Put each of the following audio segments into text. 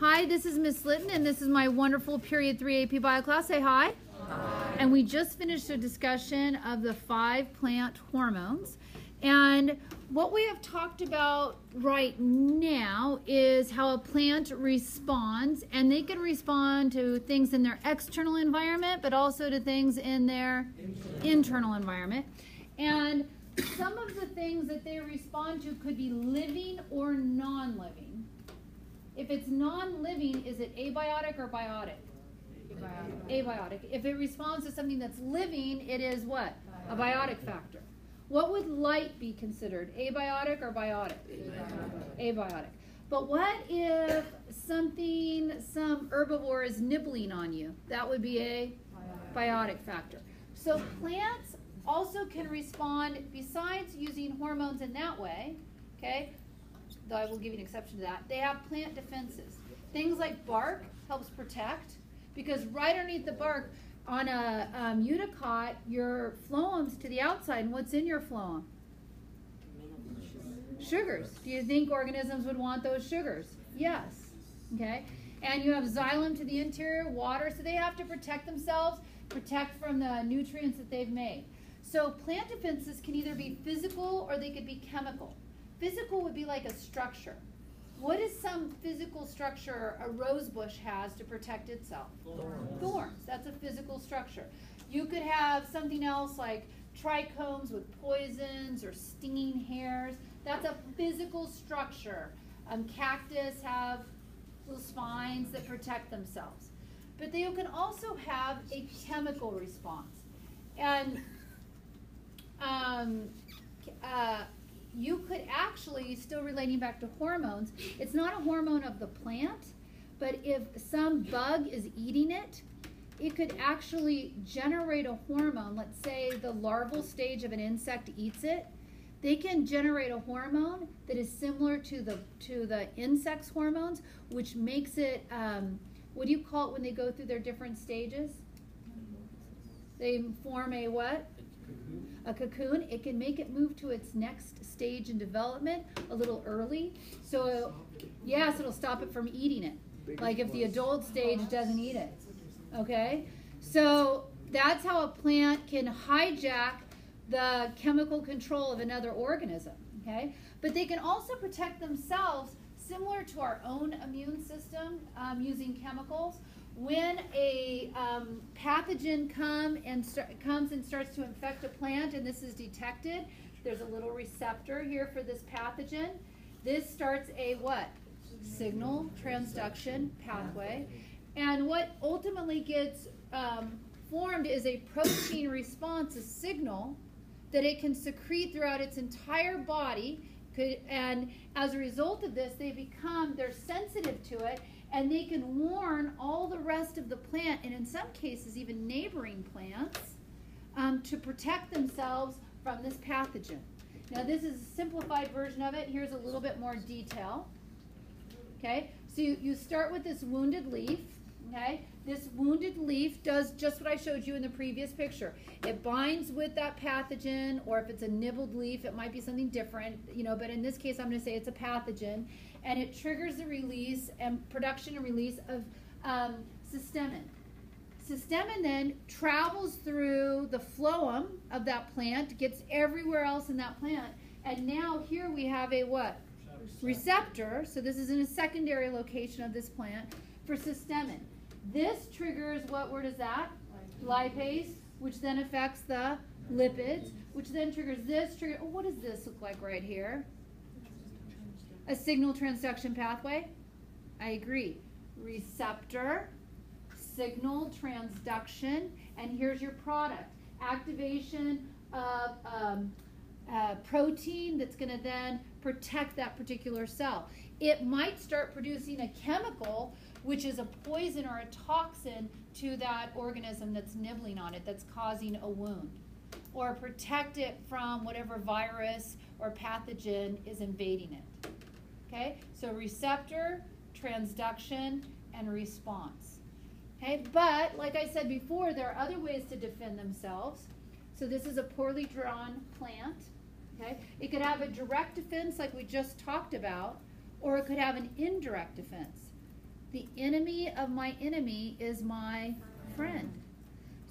Hi, this is Miss Litton, and this is my wonderful Period 3 APBio class. Say hi. Hi. And we just finished a discussion of the 5 plant hormones. And what we have talked about right now is how a plant responds, and they can respond to things in their external environment, but also to things in their internal environment. And some of the things that they respond to could be living or non-living. If it's non-living, is it abiotic or biotic? Abiotic. If it responds to something that's living, it is what? A biotic factor. What would light be considered? Abiotic or biotic? Abiotic. But what if some herbivore is nibbling on you? That would be a biotic factor. So plants also can respond, besides using hormones in that way, okay, though I will give you an exception to that, they have plant defenses. Things like bark helps protect, because right underneath the bark on a eudicote, your phloem's to the outside, and what's in your phloem? Sugars. Do you think organisms would want those sugars? Yes. Okay. And you have xylem to the interior, water, so they have to protect themselves, protect from the nutrients that they've made. So plant defenses can either be physical or they could be chemical. Physical would be like a structure. What is some physical structure a rose bush has to protect itself? Thorns. That's a physical structure. You could have something else like trichomes with poisons or stinging hairs. That's a physical structure. Cactus have little spines that protect themselves. But they can also have a chemical response. And you could actually, still relating back to hormones, it's not a hormone of the plant, but if some bug is eating it, it could actually generate a hormone. Let's say the larval stage of an insect eats it. They can generate a hormone that is similar to the insect's hormones, which makes it, what do you call it when they go through their different stages? They form a what? A cocoon. It can make it move to its next stage in development a little early. So, yes, it'll stop it from eating it. Like if the adult stage doesn't eat it. Okay? So that's how a plant can hijack the chemical control of another organism. Okay? But they can also protect themselves similar to our own immune system using chemicals. When a pathogen comes and starts to infect a plant, and this is detected, there's a little receptor here for this pathogen. This starts a what? Signal transduction pathway. And what ultimately gets formed is a protein response, a signal that it can secrete throughout its entire body. And as a result of this, they're sensitive to it, and they can warn all the rest of the plant, and in some cases even neighboring plants, to protect themselves from this pathogen. Now this is a simplified version of it. Here's a little bit more detail. Okay, so you start with this wounded leaf. Okay, this wounded leaf does just what I showed you in the previous picture. It binds with that pathogen, or if it's a nibbled leaf, it might be something different, but in this case, I'm going to say it's a pathogen, and it triggers the release and production and release of cysteamine. Cysteamine then travels through the phloem of that plant, gets everywhere else in that plant, and now here we have a what? Receptor. So this is in a secondary location of this plant for cysteamine. This triggers what word is that? Lipase, which then affects the lipids, which then triggers this. What does this look like right here? A signal transduction pathway. I agree. Receptor, signal transduction, and here's your product. Activation of protein that's going to then protect that particular cell. It might start producing a chemical which is a poison or a toxin to that organism that's nibbling on it, that's causing a wound, or protect it from whatever virus or pathogen is invading it. Okay, so receptor, transduction, and response. Okay, but like I said before, there are other ways to defend themselves. So this is a poorly drawn plant. Okay, it could have a direct defense like we just talked about, or it could have an indirect defense. the enemy of my enemy is my friend.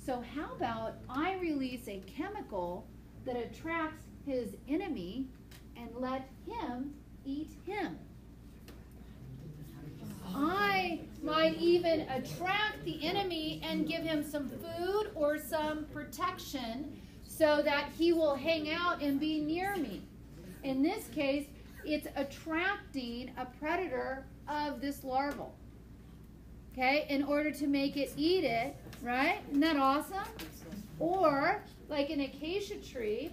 So how about I release a chemical that attracts his enemy and let him eat him? I might even attract the enemy and give him some food or some protection so that he will hang out and be near me. In this case, it's attracting a predator of this larval, okay, in order to make it eat it, right? Isn't that awesome? Or, like an acacia tree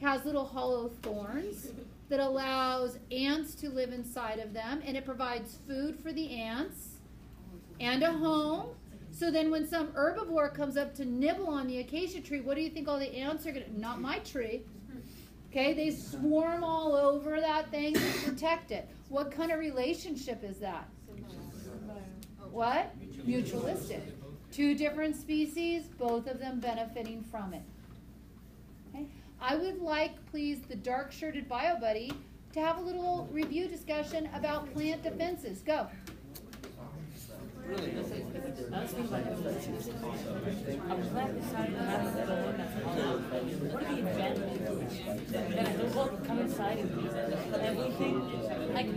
has little hollow thorns that allows ants to live inside of them, and it provides food for the ants and a home. So then when some herbivore comes up to nibble on the acacia tree, what do you think all the ants are going to, not my tree. Okay, they swarm all over that thing to protect it. What kind of relationship is that? What? Mutualistic. Two different species, both of them benefiting from it. Okay. I would like, please, the dark-shirted bio buddy to have a little review discussion about plant defenses. Go. I was thinking about I'm glad we decided to have a little one that's hollow. What are the advantages? Then I thought, well, come inside and use it. And everything, like,